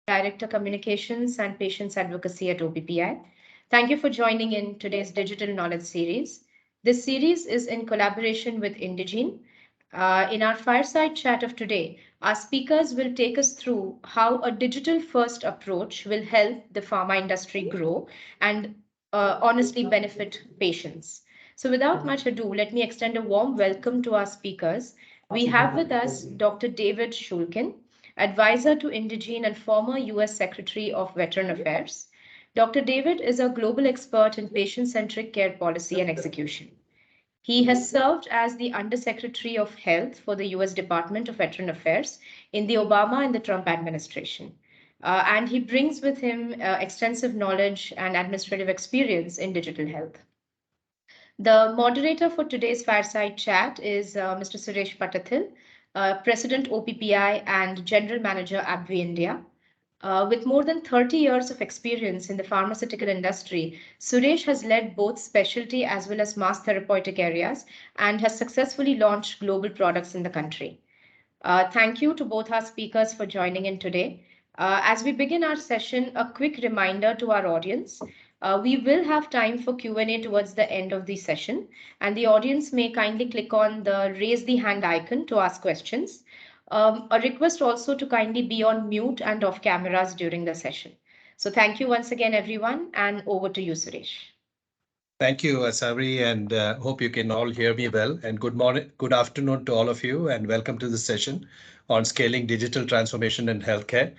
Director Communications and Patients Advocacy at OPPI. Thank you for joining in today's Digital Knowledge Series. This series is in collaboration with Indegene. In our fireside chat of today, our speakers will take us through how a digital-first approach will help the pharma industry grow and honestly benefit patients. So without much ado, let me extend a warm welcome to our speakers. We have with us Dr. David Shulkin, advisor to Indegene and former US Secretary of Veteran Affairs. Dr. David is a global expert in patient-centric care policy and execution. He has served as the Undersecretary of Health for the US Department of Veteran Affairs in the Obama and the Trump administration. And he brings with him extensive knowledge and administrative experience in digital health. The moderator for today's fireside chat is Mr. Suresh Patathil, President OPPI and General Manager AbbVie India. With more than 30 years of experience in the pharmaceutical industry, Suresh has led both specialty as well as mass therapeutic areas and has successfully launched global products in the country. Thank you to both our speakers for joining in today. As we begin our session, a quick reminder to our audience. We will have time for Q&A towards the end of the session, and the audience may kindly click on the raise the hand icon to ask questions. A request also to kindly be on mute and off cameras during the session. So thank you once again, everyone, and over to you, Suresh. Thank you, Sabri, and hope you can all hear me well. And good morning, good afternoon to all of you, and welcome to the session on scaling digital transformation in healthcare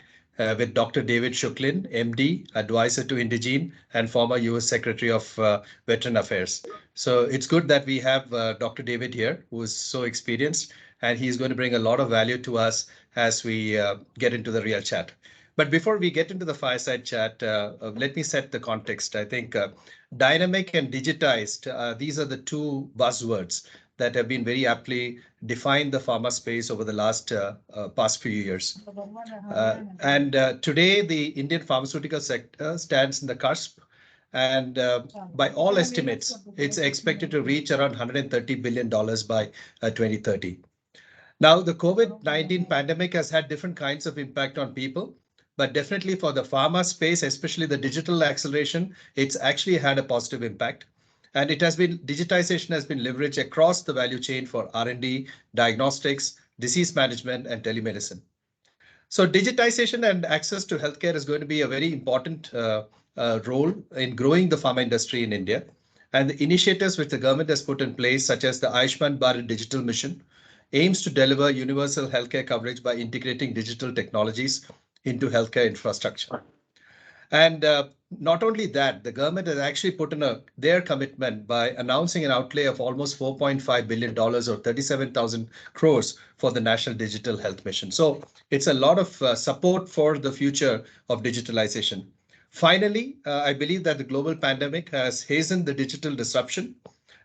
with Dr. David Shuklin, MD, advisor to Indegene, and former US Secretary of Veteran Affairs. So it's good that we have Dr. David here, who is so experienced, and he's going to bring a lot of value to us as we get into the real chat. But before we get into the fireside chat, let me set the context. I think dynamic and digitized, these are the two buzzwords that have been very aptly defined the pharma space over the past few years. Today, the Indian pharmaceutical sector stands in the cusp. And by all estimates, it's expected to reach around $130 billion by 2030. Now, the COVID-19 pandemic has had different kinds of impact on people, but definitely for the pharma space, especially the digital acceleration, it's actually had a positive impact. And digitization has been leveraged across the value chain for R&D, diagnostics, disease management, and telemedicine. So digitization and access to healthcare is going to be a very important role in growing the pharma industry in India. And the initiatives which the government has put in place, such as the Ayushman Bharat Digital Mission, aims to deliver universal healthcare coverage by integrating digital technologies into healthcare infrastructure. And not only that, the government has actually put in their commitment by announcing an outlay of almost $4.5 billion or 37,000 crores for the National Digital Health Mission. So it's a lot of support for the future of digitalization. Finally, I believe that the global pandemic has hastened the digital disruption.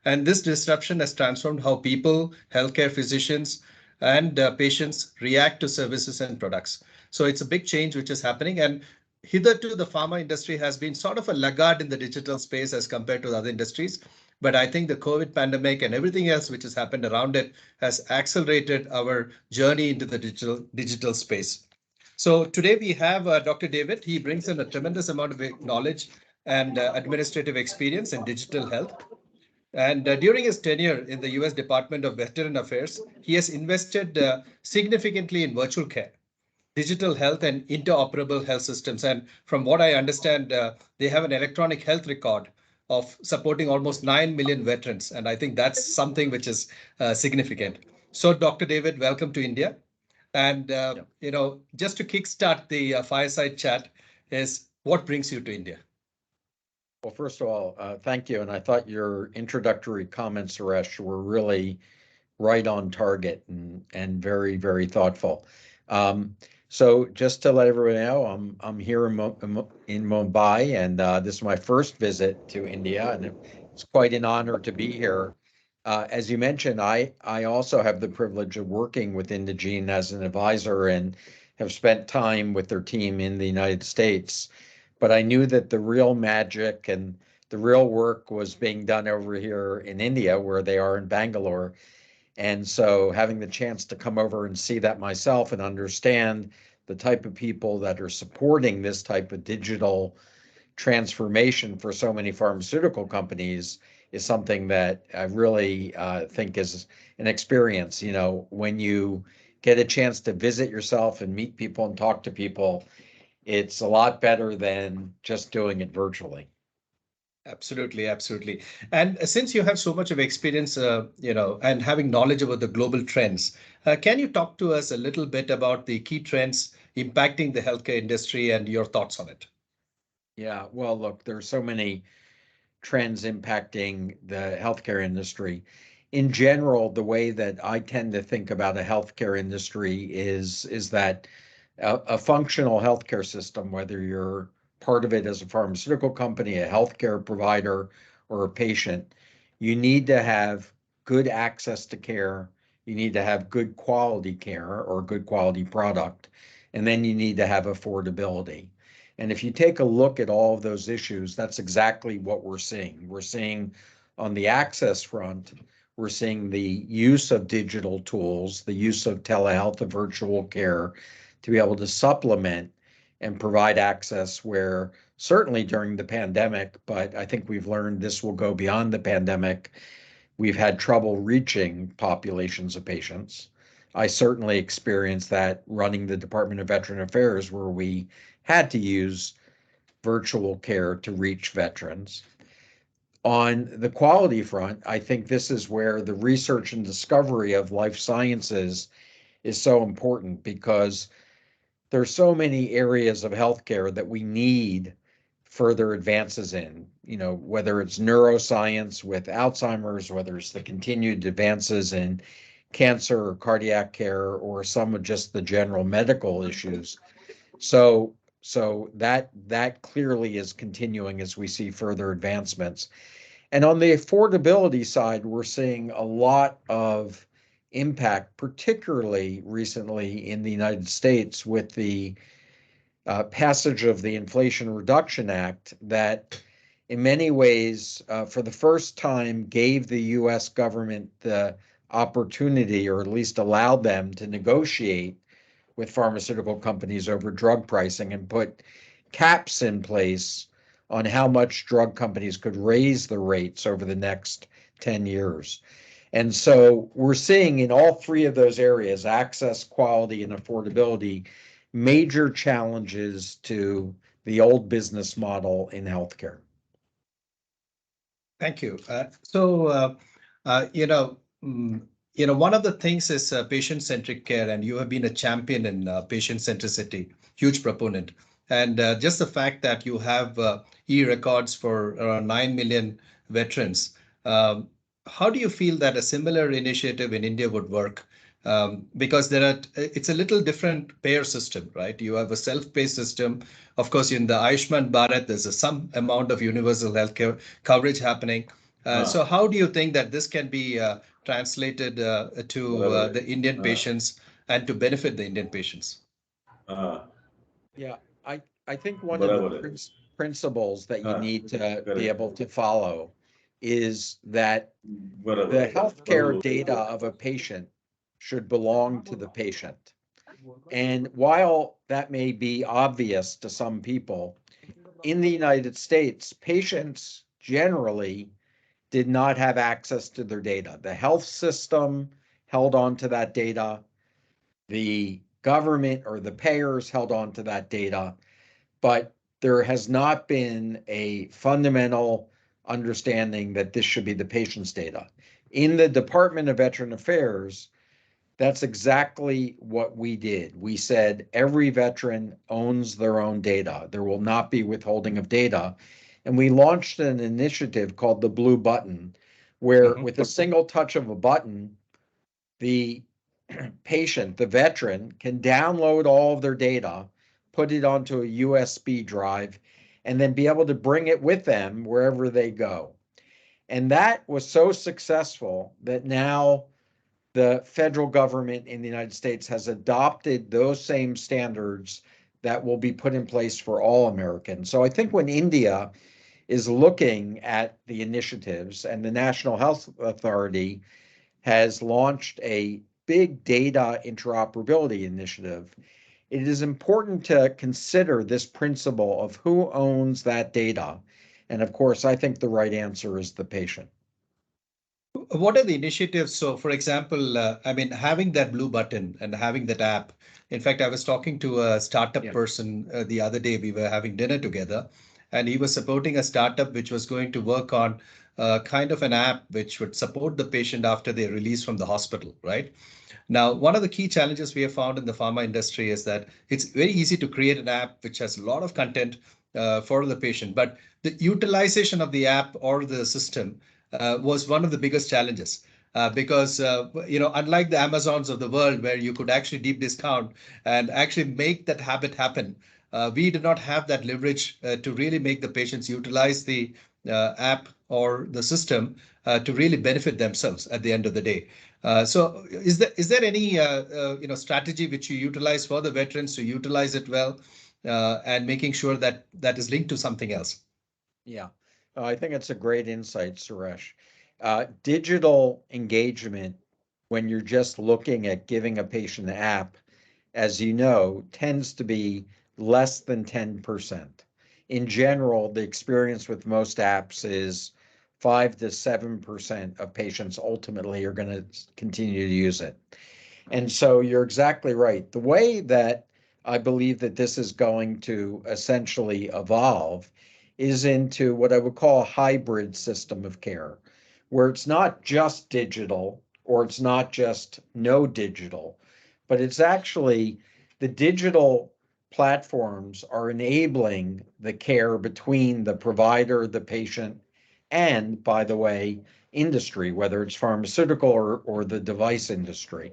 And this disruption has transformed how people, healthcare physicians, and patients react to services and products. So it's a big change which is happening. And hitherto, the pharma industry has been sort of a laggard in the digital space as compared to other industries. But I think the COVID pandemic and everything else which has happened around it has accelerated our journey into the digital space. So today we have Dr. David. He brings in a tremendous amount of knowledge and administrative experience in digital health. And during his tenure in the US Department of Veteran Affairs, he has invested significantly in virtual care, digital health, and interoperable health systems. And from what I understand, they have an electronic health record of supporting almost 9 million veterans. And I think that's something which is significant. So, Dr. David, welcome to India. And, just to kickstart the fireside chat is what brings you to India? Well, first of all, thank you. And I thought your introductory comments, Suresh, were really right on target and very, very thoughtful. So just to let everyone know, I'm here in Mumbai, and this is my first visit to India, and it's quite an honor to be here. As you mentioned, I also have the privilege of working with Indegene as an advisor and have spent time with their team in the United States. But I knew that the real magic and the real work was being done over here in India, where they are in Bangalore. And so having the chance to come over and see that myself and understand the type of people that are supporting this type of digital transformation for so many pharmaceutical companies is something that I really think is an experience. You know, when you get a chance to visit yourself and meet people and talk to people, it's a lot better than just doing it virtually. Absolutely, absolutely. And since you have so much of experience, and having knowledge about the global trends, can you talk to us a little bit about the key trends impacting the healthcare industry and your thoughts on it? Yeah, well, look, there's so many trends impacting the healthcare industry. In general, the way that I tend to think about a healthcare industry is that a functional healthcare system, whether you're part of it as a pharmaceutical company, a healthcare provider, or a patient, you need to have good access to care. You need to have good quality care or good quality product, and then you need to have affordability. And if you take a look at all of those issues, that's exactly what we're seeing. We're seeing on the access front, we're seeing the use of digital tools, the use of telehealth and virtual care to be able to supplement and provide access where certainly during the pandemic, but I think we've learned this will go beyond the pandemic. We've had trouble reaching populations of patients. I certainly experienced that running the Department of Veteran Affairs, where we had to use virtual care to reach veterans. On the quality front, I think this is where the research and discovery of life sciences is so important, because there's so many areas of healthcare that we need further advances in, you know, whether it's neuroscience with Alzheimer's, whether it's the continued advances in cancer or cardiac care, or some of just the general medical issues. So that clearly is continuing as we see further advancements. And on the affordability side, we're seeing a lot of impact, particularly recently in the United States, with the passage of the Inflation Reduction Act, that in many ways, for the first time, gave the US government the opportunity, or at least allowed them to negotiate with pharmaceutical companies over drug pricing and put caps in place on how much drug companies could raise the rates over the next 10 years. And so we're seeing in all three of those areas, access, quality, and affordability, major challenges to the old business model in healthcare. Thank you. One of the things is patient-centric care, and you have been a champion in patient centricity, huge proponent. And just the fact that you have e-records for around 9 million veterans, how do you feel that a similar initiative in India would work? Because it's a little different payer system, right? You have a self-pay system. Of course, in the Ayushman Bharat, there's some amount of universal healthcare coverage happening. So how do you think that this can be translated to the Indian patients and to benefit the Indian patients? Yeah, I think one of the principles that you need to be able to follow is that the healthcare data of a patient should belong to the patient. And while that may be obvious to some people, in the United States, patients generally did not have access to their data. The health system held on to that data. The government or the payers held on to that data, but there has not been a fundamental understanding that this should be the patient's data. In the Department of Veteran Affairs, that's exactly what we did. We said every veteran owns their own data. There will not be withholding of data. And we launched an initiative called the Blue Button, where with a single touch of a button, the patient, the veteran, can download all of their data, put it onto a USB drive, and then be able to bring it with them wherever they go. And that was so successful that now the federal government in the United States has adopted those same standards that will be put in place for all Americans. So I think when India is looking at the initiatives, and the National Health Authority has launched a big data interoperability initiative, it is important to consider this principle of who owns that data. And of course, I think the right answer is the patient. What are the initiatives? So, for example, I mean, having that blue button and having that app. In fact, I was talking to a startup person the other day. We were having dinner together, and he was supporting a startup which was going to work on kind of an app which would support the patient after they're released from the hospital, right? Now, one of the key challenges we have found in the pharma industry is that it's very easy to create an app which has a lot of content for the patient, but the utilization of the app or the system was one of the biggest challenges. Because unlike the Amazons of the world where you could actually deep discount and actually make that habit happen, we did not have that leverage to really make the patients utilize the app or the system to really benefit themselves at the end of the day. So is there any strategy which you utilize for the veterans to utilize it well and making sure that that is linked to something else? Yeah, I think it's a great insight, Suresh. Digital engagement, when you're just looking at giving a patient an app, as you know, tends to be less than 10%. In general, the experience with most apps is 5 to 7% of patients ultimately are going to continue to use it. And so you're exactly right. The way that I believe that this is going to essentially evolve is into what I would call a hybrid system of care, where it's not just digital or it's not just no digital, but it's actually the digital platforms are enabling the care between the provider, the patient, and, by the way, industry, whether it's pharmaceutical or the device industry.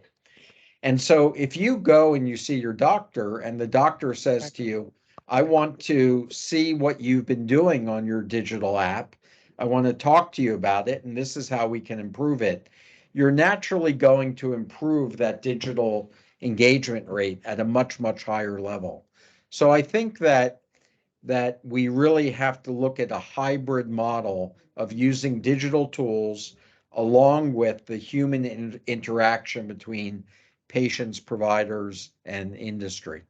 And so if you go and you see your doctor and the doctor says to you, I want to see what you've been doing on your digital app. I want to talk to you about it, and this is how we can improve it. You're naturally going to improve that digital engagement rate at a much, much higher level. So I think that we really have to look at a hybrid model of using digital tools along with the human interaction between patients, providers, and industry.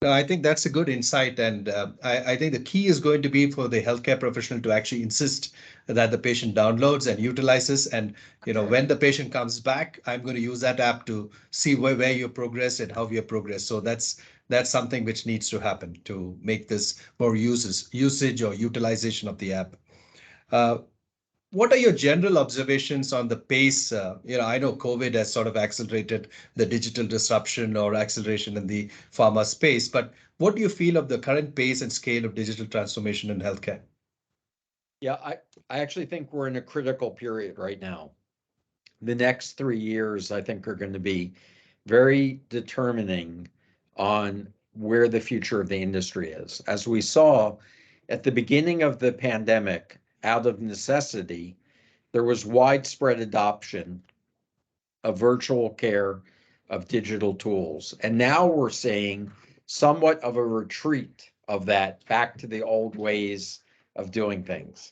No, I think that's a good insight. And I think the key is going to be for the healthcare professional to actually insist that the patient downloads and utilizes. And, when the patient comes back, I'm going to use that app to see where you progress and how you progress. So that's something which needs to happen to make this more usage or utilization of the app. What are your general observations on the pace? I know COVID has sort of accelerated the digital disruption or acceleration in the pharma space, but what do you feel of the current pace and scale of digital transformation in healthcare? Yeah, I actually think we're in a critical period right now. The next 3 years, I think, are going to be very determining on where the future of the industry is. As we saw at the beginning of the pandemic, out of necessity, there was widespread adoption of virtual care, of digital tools. And now we're seeing somewhat of a retreat of that back to the old ways of doing things.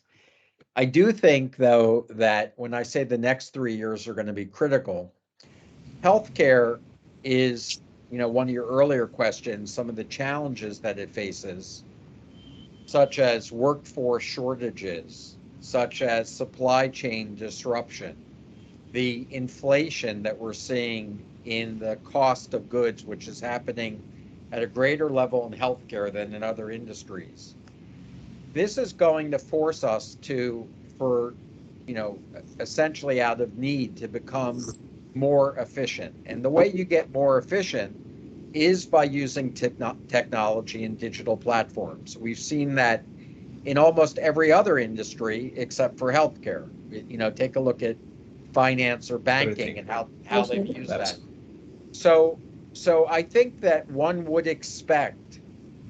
I do think, though, that when I say the next 3 years are going to be critical, healthcare is, one of your earlier questions, some of the challenges that it faces, such as workforce shortages, such as supply chain disruption, the inflation that we're seeing in the cost of goods, which is happening at a greater level in healthcare than in other industries. This is going to force us essentially out of need to become more efficient. And the way you get more efficient is by using technology and digital platforms. We've seen that in almost every other industry except for healthcare. Take a look at finance or banking and how they've used that. So I think that one would expect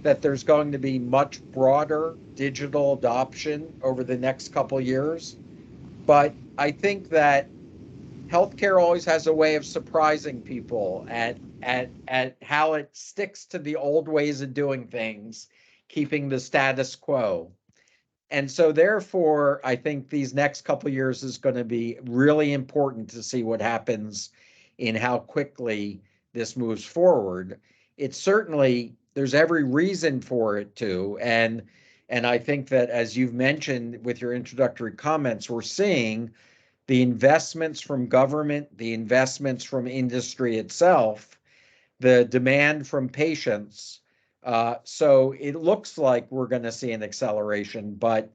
that there's going to be much broader digital adoption over the next couple of years. But I think that healthcare always has a way of surprising people at how it sticks to the old ways of doing things, keeping the status quo. And so therefore, I think these next couple of years is going to be really important to see what happens in how quickly this moves forward. It's certainly, there's every reason for it to. And I think that, as you've mentioned with your introductory comments, we're seeing the investments from government, the investments from industry itself, the demand from patients. So it looks like we're going to see an acceleration, but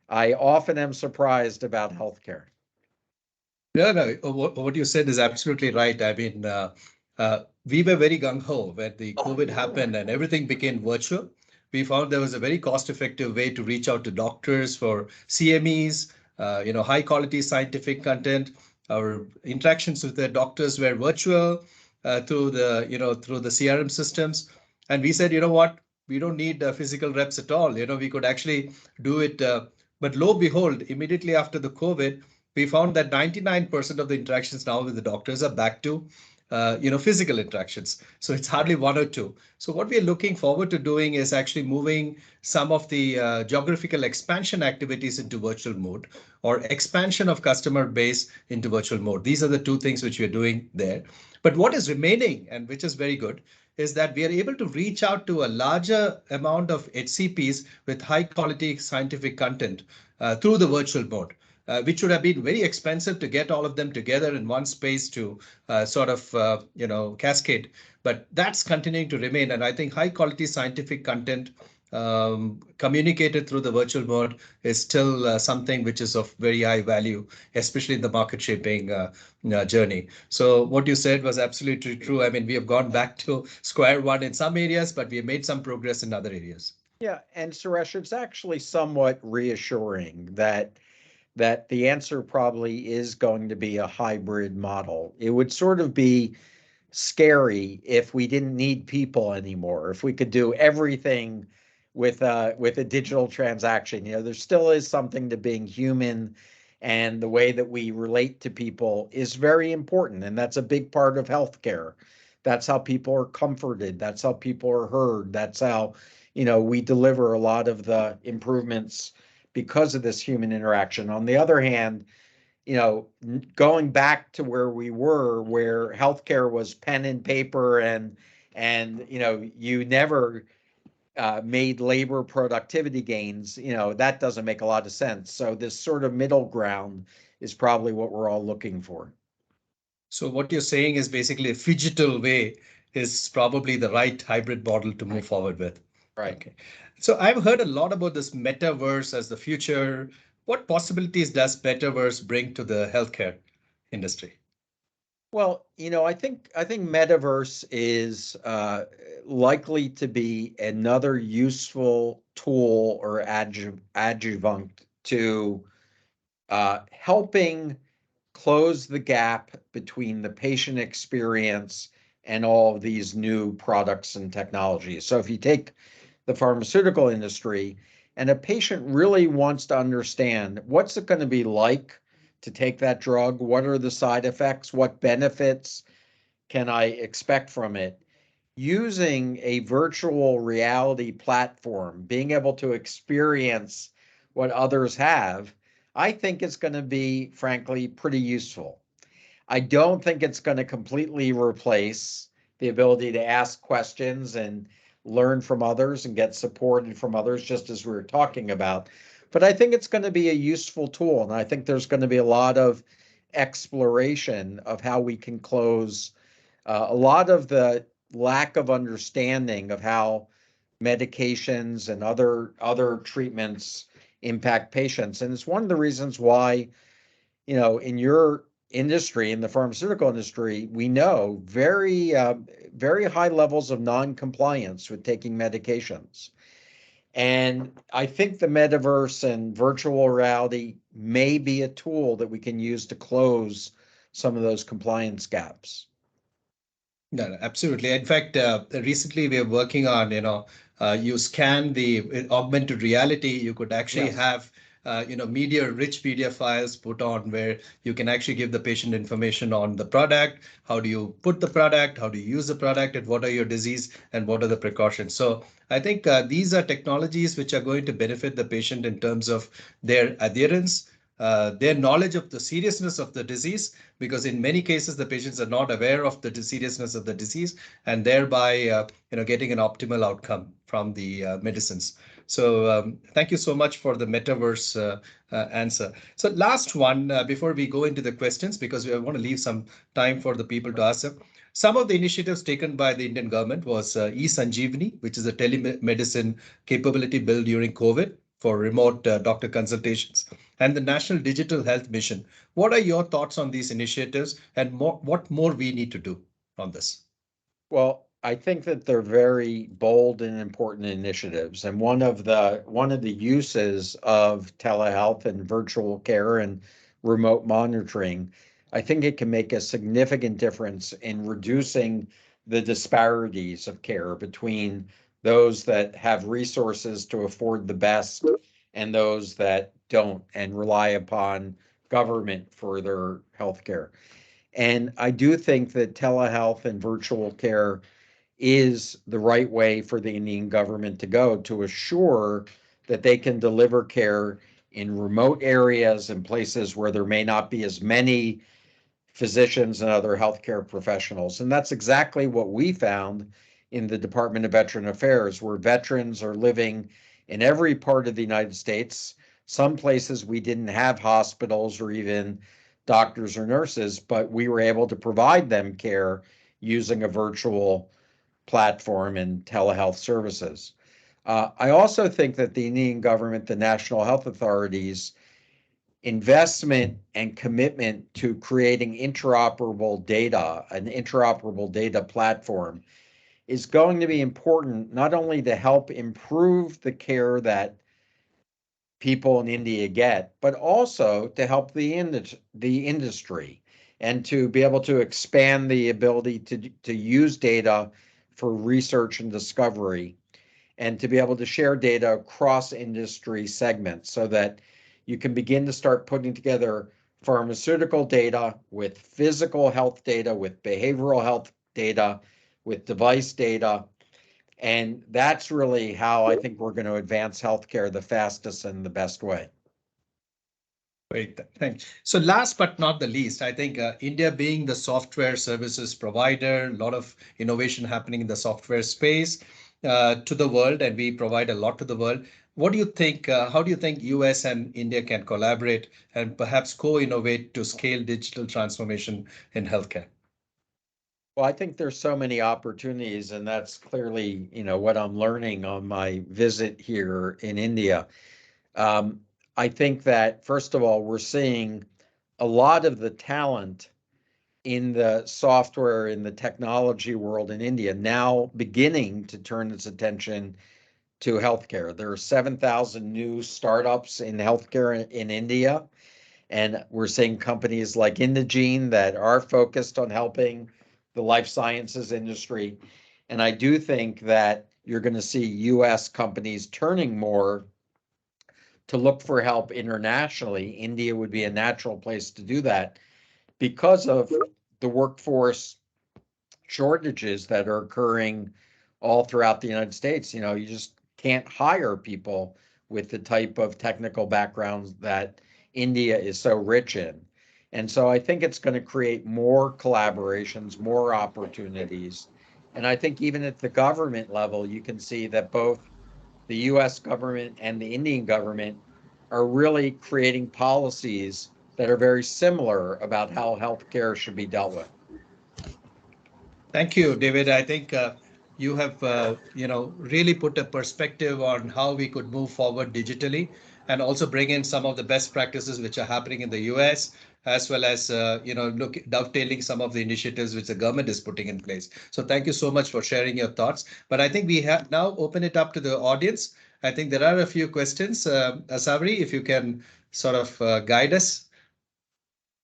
I often am surprised about healthcare. Yeah, no, what you said is absolutely right. I mean, we were very gung-ho when the COVID happened and everything became virtual. We found there was a very cost-effective way to reach out to doctors for CMEs, high quality scientific content. Our interactions with the doctors were virtual through the CRM systems. And we said, you know what, we don't need physical reps at all. We could actually do it. But lo and behold, immediately after the COVID, we found that 99% of the interactions now with the doctors are back to physical interactions. So it's hardly one or two. So what we're looking forward to doing is actually moving some of the geographical expansion activities into virtual mode, or expansion of customer base into virtual mode. These are the two things which we're doing there. But what is remaining, and which is very good, is that we are able to reach out to a larger amount of HCPs with high quality scientific content through the virtual mode. Which would have been very expensive to get all of them together in one space to cascade. But that's continuing to remain. And I think high quality scientific content communicated through the virtual mode is still something which is of very high value, especially in the market shaping journey. So what you said was absolutely true. I mean, we have gone back to square one in some areas, but we have made some progress in other areas. Yeah, and Suresh, it's actually somewhat reassuring that the answer probably is going to be a hybrid model. It would sort of be scary if we didn't need people anymore, if we could do everything with a digital transaction. There still is something to being human, and the way that we relate to people is very important, and that's a big part of healthcare. That's how people are comforted. That's how people are heard. That's how, we deliver a lot of the improvements because of this human interaction. On the other hand, going back to where we were, where healthcare was pen and paper, and you never made labor productivity gains, that doesn't make a lot of sense. So this sort of middle ground is probably what we're all looking for. So what you're saying is basically a phygital way is probably the right hybrid model to move forward with. Right. Okay. So I've heard a lot about this metaverse as the future. What possibilities does metaverse bring to the healthcare industry? Well, I think metaverse is likely to be another useful tool or adjuvant to helping close the gap between the patient experience and all of these new products and technologies. So if you take the pharmaceutical industry, and a patient really wants to understand what's it going to be like to take that drug, what are the side effects, what benefits can I expect from it, using a virtual reality platform, being able to experience what others have, I think it's going to be, frankly, pretty useful. I don't think it's going to completely replace the ability to ask questions and learn from others and get supported from others, just as we were talking about. But I think it's going to be a useful tool. And I think there's going to be a lot of exploration of how we can close a lot of the lack of understanding of how medications and other treatments impact patients. And it's one of the reasons why, in your industry, in the pharmaceutical industry, we know very high levels of non-compliance with taking medications. And I think the metaverse and virtual reality may be a tool that we can use to close some of those compliance gaps. No, absolutely. In fact, recently we are working on, you scan the augmented reality, you could actually have rich media files put on where you can actually give the patient information on the product. How do you put the product? How do you use the product? And what are your disease and what are the precautions? So I think these are technologies which are going to benefit the patient in terms of their adherence, their knowledge of the seriousness of the disease, because in many cases the patients are not aware of the seriousness of the disease, and thereby getting an optimal outcome from the medicines. So thank you so much for the metaverse answer. So last one before we go into the questions, because we want to leave some time for the people to ask them. Some of the initiatives taken by the Indian government was e-Sanjeevani, which is a telemedicine capability built during COVID for remote doctor consultations, and the National Digital Health Mission. What are your thoughts on these initiatives, and what more we need to do on this? Well, I think that they're very bold and important initiatives. And one of the uses of telehealth and virtual care and remote monitoring, I think it can make a significant difference in reducing the disparities of care between those that have resources to afford the best and those that don't and rely upon government for their health care. And I do think that telehealth and virtual care is the right way for the Indian government to go to assure that they can deliver care in remote areas and places where there may not be as many physicians and other healthcare professionals. And that's exactly what we found in the Department of Veteran Affairs, where veterans are living in every part of the United States. Some places we didn't have hospitals or even doctors or nurses, but we were able to provide them care using a virtual platform and telehealth services. I also think that the Indian government, the national health authorities, investment and commitment to creating interoperable data, an interoperable data platform, is going to be important not only to help improve the care that people in India get, but also to help the industry and to be able to expand the ability to use data for research and discovery, and to be able to share data across industry segments so that you can begin to start putting together pharmaceutical data with physical health data, with behavioral health data, with device data. And that's really how I think we're going to advance healthcare the fastest and the best way. Great, thanks. So last but not the least, I think India being the software services provider, a lot of innovation happening in the software space to the world, and we provide a lot to the world. What do you think? How do you think US and India can collaborate and perhaps co-innovate to scale digital transformation in healthcare? Well, I think there's so many opportunities, and that's clearly, what I'm learning on my visit here in India. I think that, first of all, we're seeing a lot of the talent in the software, in the technology world in India now beginning to turn its attention to healthcare. There are 7,000 new startups in healthcare in India, and we're seeing companies like Indegene that are focused on helping the life sciences industry. And I do think that you're going to see US companies turning more to look for help internationally. India would be a natural place to do that because of the workforce shortages that are occurring all throughout the United States. You just can't hire people with the type of technical backgrounds that India is so rich in. And so I think it's going to create more collaborations, more opportunities. And I think even at the government level, you can see that both the US government and the Indian government are really creating policies that are very similar about how healthcare should be dealt with. Thank you, David. I think you have, really put a perspective on how we could move forward digitally, and also bring in some of the best practices which are happening in the US, as well as, dovetailing some of the initiatives which the government is putting in place. So thank you so much for sharing your thoughts. But I think we have now open it up to the audience. I think there are a few questions. Savri, if you can sort of guide us.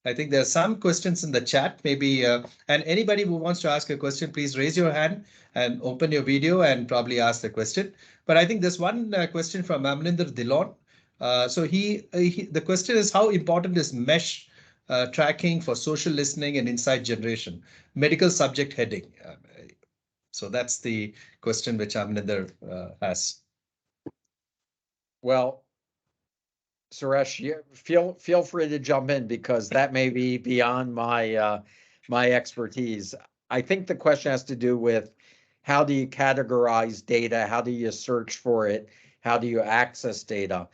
I think there are some questions in the chat, maybe, and anybody who wants to ask a question, please raise your hand and open your video and probably ask the question. But I think there's one question from Amninder Dillon. So the question is, how important is mesh tracking for social listening and insight generation, medical subject heading? So that's the question which Amninder has. Well, Suresh, feel free to jump in because that may be beyond my my expertise. I think the question has to do with how do you categorize data? How do you search for it? How do you access data?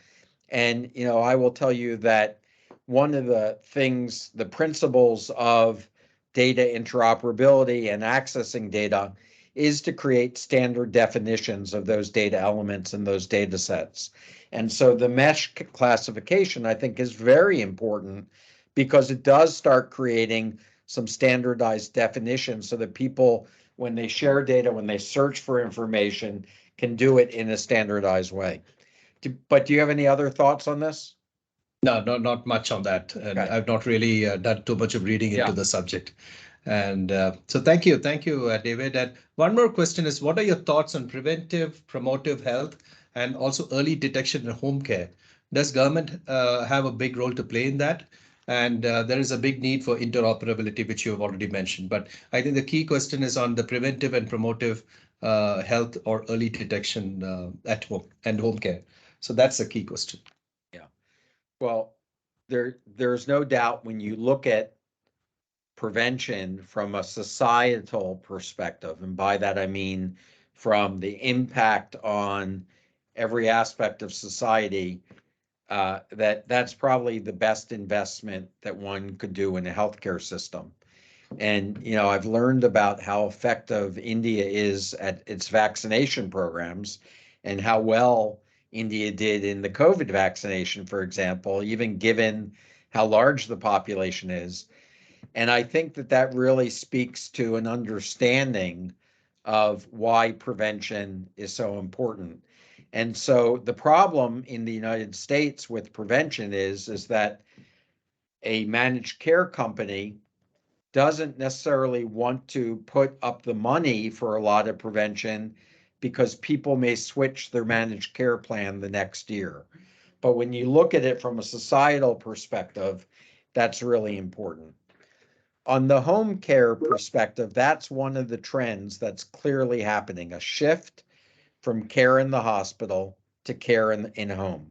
And I will tell you that one of the things, the principles of data interoperability and accessing data is to create standard definitions of those data elements and those data sets. And so the mesh classification, I think, is very important because it does start creating some standardized definitions so that people, when they share data, when they search for information, can do it in a standardized way. But do you have any other thoughts on this? No, not much on that. And Okay. I've not really done too much of reading into Yeah. the subject. And so thank you, David. And one more question is, what are your thoughts on preventive, promotive health, and also early detection in home care? Does government have a big role to play in that? And there is a big need for interoperability, which you have already mentioned. But I think the key question is on the preventive and promotive health or early detection at home and home care. So that's the key question. Yeah. Well, there's no doubt when you look at prevention from a societal perspective, and by that I mean from the impact on every aspect of society, that's probably the best investment that one could do in a healthcare system. And I've learned about how effective India is at its vaccination programs and how well India did in the COVID vaccination, for example, even given how large the population is. And I think that really speaks to an understanding of why prevention is so important. And so the problem in the United States with prevention is that a managed care company doesn't necessarily want to put up the money for a lot of prevention because people may switch their managed care plan the next year. But when you look at it from a societal perspective, that's really important. On the home care perspective, that's one of the trends that's clearly happening, a shift from care in the hospital to care in home.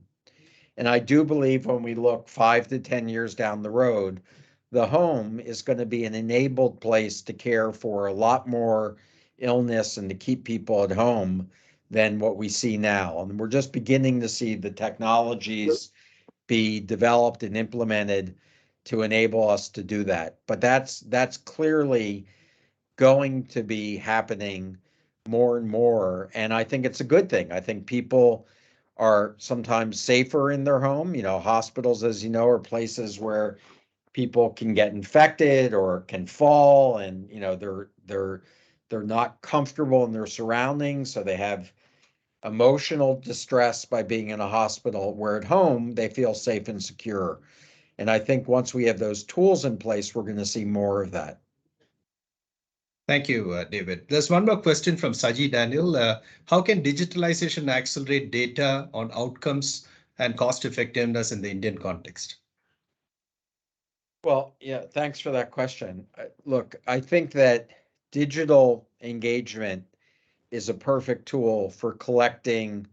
And I do believe when we look 5 to 10 years down the road, the home is going to be an enabled place to care for a lot more illness and to keep people at home than what we see now. And we're just beginning to see the technologies be developed and implemented to enable us to do that. But that's clearly going to be happening more and more. And I think it's a good thing. I think people are sometimes safer in their home. Hospitals, as you know, are places where people can get infected or can fall, and they're not comfortable in their surroundings, so they have emotional distress by being in a hospital, where at home they feel safe and secure. And I think once we have those tools in place, we're going to see more of that. Thank you, David. There's one more question from Saji Daniel. How can digitalization accelerate data on outcomes and cost effectiveness in the Indian context? Well, yeah, thanks for that question. Look, I think that digital engagement is a perfect tool for collecting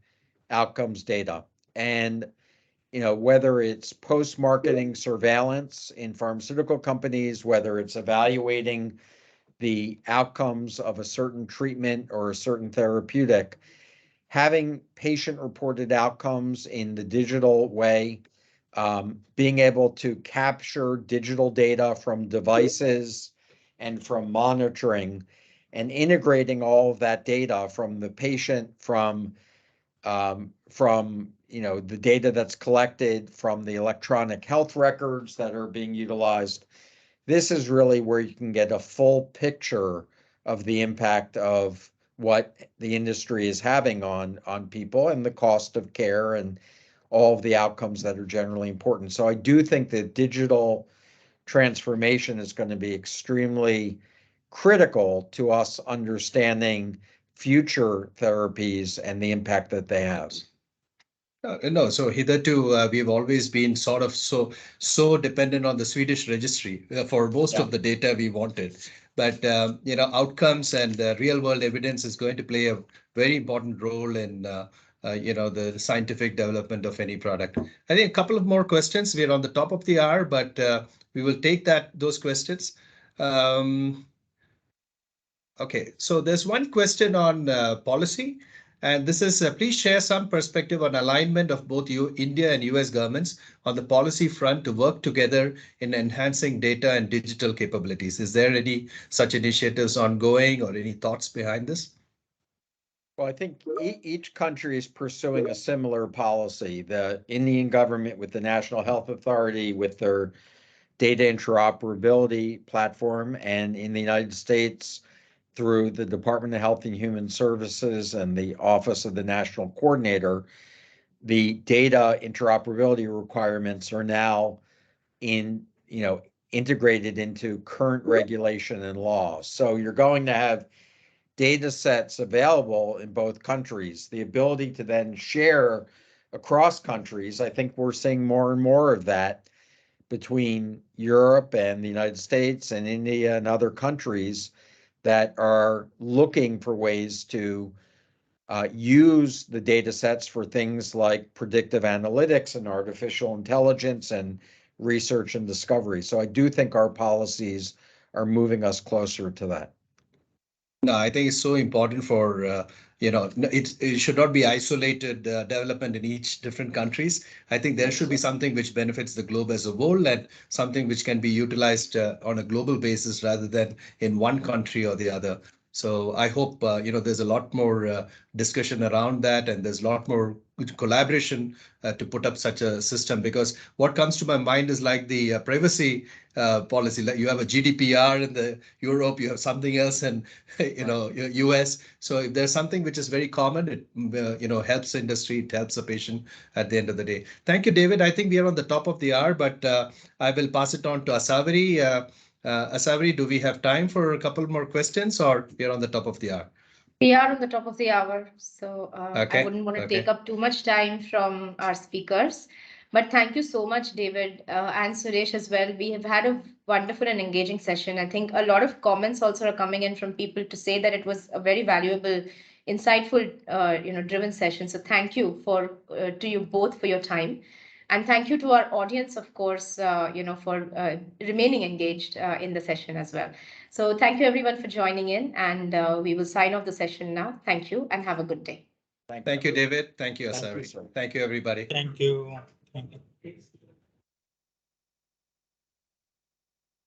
outcomes data. And whether it's post-marketing surveillance in pharmaceutical companies, whether it's evaluating the outcomes of a certain treatment or a certain therapeutic, having patient-reported outcomes in the digital way, being able to capture digital data from devices and from monitoring, and integrating all of that data from the patient, from the data that's collected from the electronic health records that are being utilized. This is really where you can get a full picture of the impact of what the industry is having on people and the cost of care and all of the outcomes that are generally important. So I do think that digital transformation is going to be extremely critical to us understanding future therapies and the impact that they have. No, so hitherto we've always been sort of so dependent on the Swedish registry for most of the data we wanted. But outcomes and real world evidence is going to play a very important role in the scientific development of any product. I think a couple of more questions. We're on the top of the hour, but we will take those questions. Okay, so there's one question on policy, and this is please share some perspective on alignment of both India and US governments on the policy front to work together in enhancing data and digital capabilities. Is there any such initiatives ongoing or any thoughts behind this? Well, I think each country is pursuing a similar policy. The Indian government with the National Health Authority with their data interoperability platform, and in the United States through the Department of Health and Human Services and the Office of the National Coordinator, the data interoperability requirements are now integrated into current regulation and law. So you're going to have data sets available in both countries. The ability to then share across countries, I think we're seeing more and more of that between Europe and the United States and India and other countries that are looking for ways to use the data sets for things like predictive analytics and artificial intelligence and research and discovery. So I do think our policies are moving us closer to that. No, I think it's so important for, it should not be isolated development in each different countries. I think there should be something which benefits the globe as a whole and something which can be utilized on a global basis rather than in one country or the other. So I hope, there's a lot more discussion around that, and there's a lot more collaboration to put up such a system, because what comes to my mind is like the privacy policy. Like you have a GDPR in the Europe, you have something else, and US. So if there's something which is very common, it helps the industry, it helps the patient at the end of the day. Thank you, David. I think we are on the top of the hour, but I will pass it on to Asaveri. Asaveri, do we have time for a couple more questions, or we are on the top of the hour? We are on the top of the hour, so Okay. I wouldn't want to take up too much time from our speakers. But thank you so much, David, and Suresh as well. We have had a wonderful and engaging session. I think a lot of comments also are coming in from people to say that it was a very valuable, insightful, driven session. So thank you to you both for your time. And thank you to our audience, of course, for remaining engaged in the session as well. So thank you everyone for joining in, and we will sign off the session now. Thank you and have a good day. Thank you, David. Thank you, Asaveri. Thank you, everybody. Thank you. Thank you.